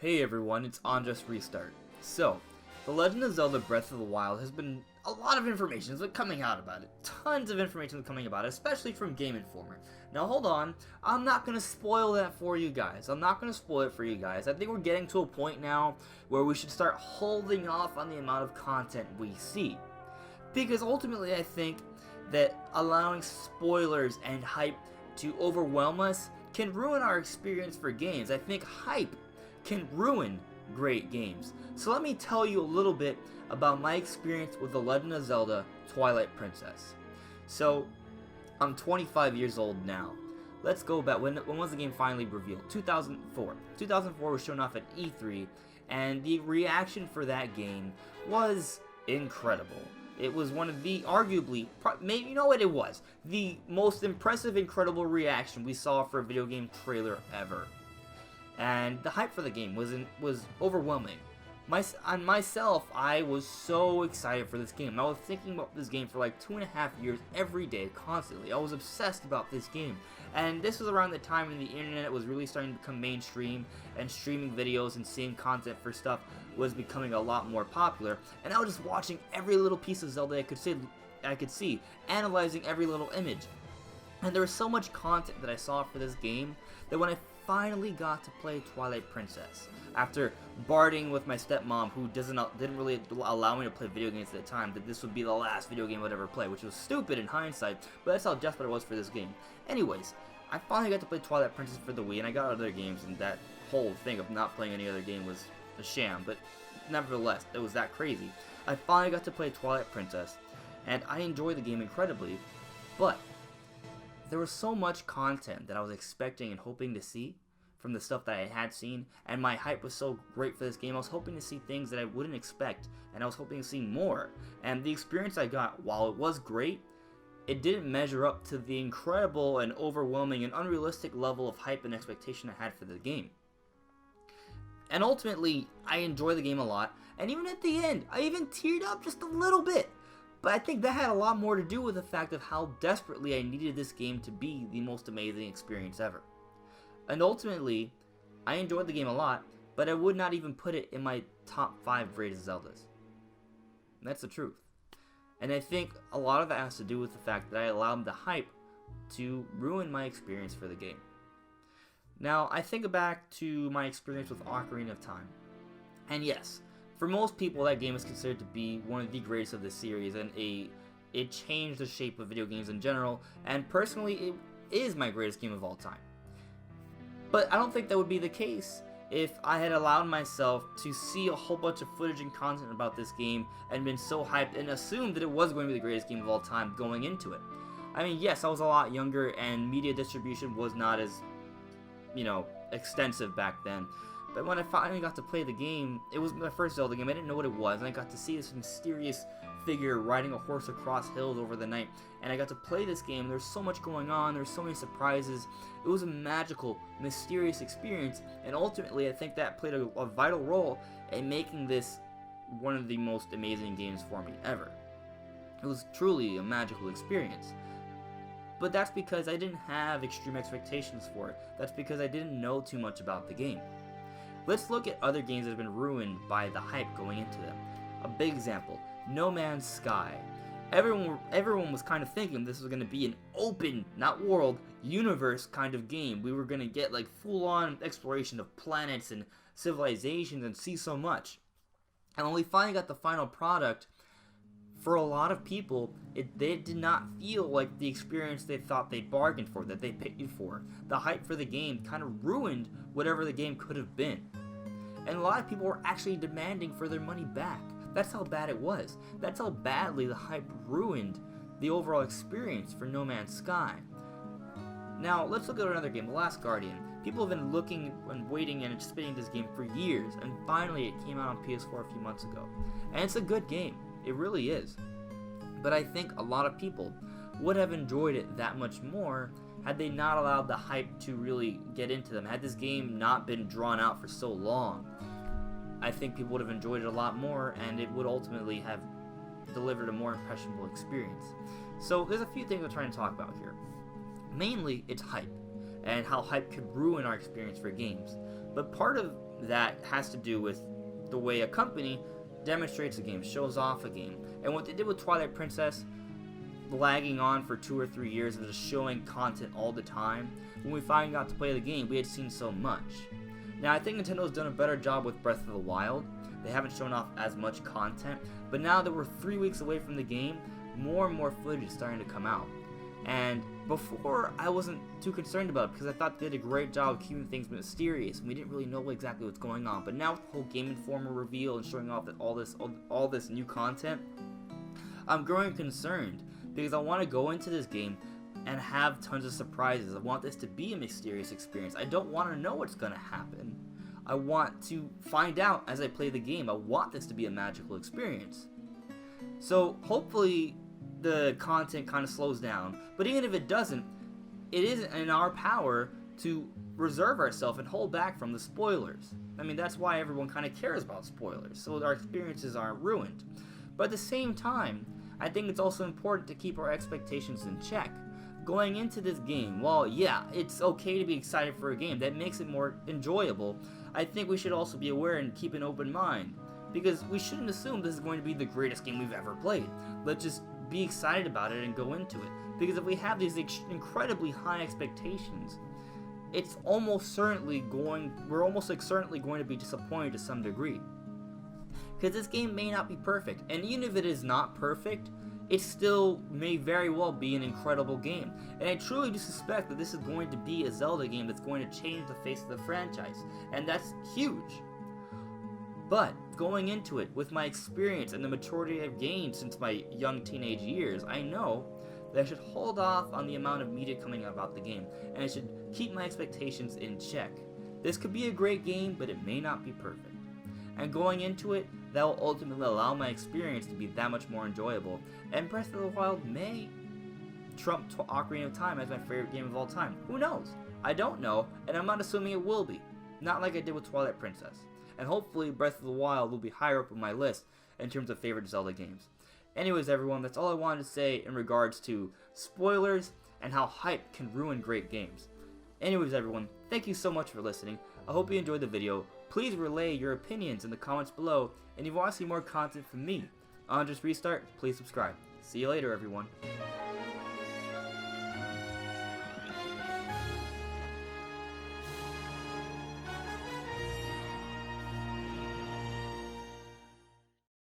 Hey everyone, it's Andres Restart. So, The Legend of Zelda Breath of the Wild has been a lot of information that's been coming out about it. Tons of information coming about it, especially from Game Informer. Now hold on, I'm not going to spoil that for you guys. I'm not going to spoil it for you guys. I think we're getting to a point now where we should start holding off on the amount of content we see. Because ultimately I think that allowing spoilers and hype to overwhelm us can ruin our experience for games. I think hype can ruin great games. So let me tell you a little bit about my experience with The Legend of Zelda Twilight Princess. So, I'm 25 years old now. Let's go back. When was the game finally revealed? 2004. 2004 was shown off at E3, and the reaction for that game was incredible. It was one of the, arguably, maybe, you know what it was? The most impressive, incredible reaction we saw for a video game trailer ever. And the hype for the game was overwhelming. On myself, I was so excited for this game. I was thinking about this game for like 2.5 years every day, constantly. I was obsessed about this game. And this was around the time when the internet was really starting to become mainstream, and streaming videos and seeing content for stuff was becoming a lot more popular. And I was just watching every little piece of Zelda I could see, analyzing every little image. And there was so much content that I saw for this game that when I finally got to play Twilight Princess, after barding with my stepmom, who didn't really allow me to play video games at the time, that this would be the last video game I'd ever play, which was stupid in hindsight, but that's how desperate I was for this game. Anyways, I finally got to play Twilight Princess for the Wii, and I got other games, and that whole thing of not playing any other game was a sham, but nevertheless, it was that crazy. I finally got to play Twilight Princess, and I enjoyed the game incredibly, but there was so much content that I was expecting and hoping to see from the stuff that I had seen, and my hype was so great for this game. I was hoping to see things that I wouldn't expect, and I was hoping to see more. And the experience I got, while it was great, it didn't measure up to the incredible and overwhelming and unrealistic level of hype and expectation I had for the game. And ultimately, I enjoyed the game a lot, and even at the end, I even teared up just a little bit. But I think that had a lot more to do with the fact of how desperately I needed this game to be the most amazing experience ever. And ultimately, I enjoyed the game a lot, but I would not even put it in my top 5 greatest Zeldas. And that's the truth. And I think a lot of that has to do with the fact that I allowed the hype to ruin my experience for the game. Now, I think back to my experience with Ocarina of Time. And yes, for most people, that game is considered to be one of the greatest of the series, and it changed the shape of video games in general, and personally, it is my greatest game of all time. But I don't think that would be the case if I had allowed myself to see a whole bunch of footage and content about this game and been so hyped and assumed that it was going to be the greatest game of all time going into it. I mean, yes, I was a lot younger, and media distribution was not as, extensive back then. But when I finally got to play the game, it was my first Zelda game. I didn't know what it was, and I got to see this mysterious figure riding a horse across hills over the night. And I got to play this game. There's so much going on. There's so many surprises. It was a magical, mysterious experience. And ultimately, I think that played a vital role in making this one of the most amazing games for me ever. It was truly a magical experience. But that's because I didn't have extreme expectations for it. That's because I didn't know too much about the game. Let's look at other games that have been ruined by the hype going into them. A big example, No Man's Sky. Everyone was kind of thinking this was going to be an open, not world, universe kind of game. We were going to get like full-on exploration of planets and civilizations and see so much. And when we finally got the final product, for a lot of people, they did not feel like the experience they thought they bargained for, that they paid for. The hype for the game kind of ruined whatever the game could have been. And a lot of people were actually demanding for their money back. That's how bad it was. That's how badly the hype ruined the overall experience for No Man's Sky. Now, let's look at another game, The Last Guardian. People have been looking and waiting and anticipating this game for years, and finally it came out on PS4 a few months ago. And it's a good game. It really is. But I think a lot of people would have enjoyed it that much more had they not allowed the hype to really get into them. Had this game not been drawn out for so long, I think people would have enjoyed it a lot more, and it would ultimately have delivered a more impressionable experience. So there's a few things I'm trying to talk about here. Mainly, it's hype, and how hype could ruin our experience for games. But part of that has to do with the way a company demonstrates a game, shows off a game. And what they did with Twilight Princess, lagging on for 2 or 3 years of just showing content all the time, when we finally got to play the game, we had seen so much. Now, I think Nintendo's done a better job with Breath of the Wild. They haven't shown off as much content, but now that we're 3 weeks away from the game, more and more footage is starting to come out. And before, I wasn't too concerned about it because I thought they did a great job of keeping things mysterious and we didn't really know exactly what's going on. But now with the whole Game Informer reveal and showing off that all this new content, I'm growing concerned because I want to go into this game and have tons of surprises. I want this to be a mysterious experience. I don't want to know what's going to happen. I want to find out as I play the game. I want this to be a magical experience. So hopefully the content kind of slows down, but even if it doesn't, it isn't in our power to reserve ourselves and hold back from the spoilers. I mean, that's why everyone kind of cares about spoilers, so our experiences aren't ruined. But at the same time, I think it's also important to keep our expectations in check. Going into this game, while yeah, it's okay to be excited for a game, that makes it more enjoyable, I think we should also be aware and keep an open mind. Because we shouldn't assume this is going to be the greatest game we've ever played. Let's just be excited about it and go into it. Because if we have these incredibly high expectations, it's almost certainly going to be disappointed to some degree. Because this game may not be perfect, and even if it is not perfect, it still may very well be an incredible game. And I truly do suspect that this is going to be a Zelda game that's going to change the face of the franchise, and that's huge. But going into it with my experience and the maturity I've gained since my young teenage years, I know that I should hold off on the amount of media coming out about the game, and I should keep my expectations in check. This could be a great game, but it may not be perfect. And going into it, that will ultimately allow my experience to be that much more enjoyable, and Breath of the Wild may trump Ocarina of Time as my favorite game of all time. Who knows? I don't know, and I'm not assuming it will be. Not like I did with Twilight Princess. And hopefully Breath of the Wild will be higher up on my list in terms of favorite Zelda games. Anyways, everyone, that's all I wanted to say in regards to spoilers and how hype can ruin great games. Anyways, everyone, thank you so much for listening. I hope you enjoyed the video. Please relay your opinions in the comments below, and if you want to see more content from me on Just Restart, please subscribe. See you later, everyone.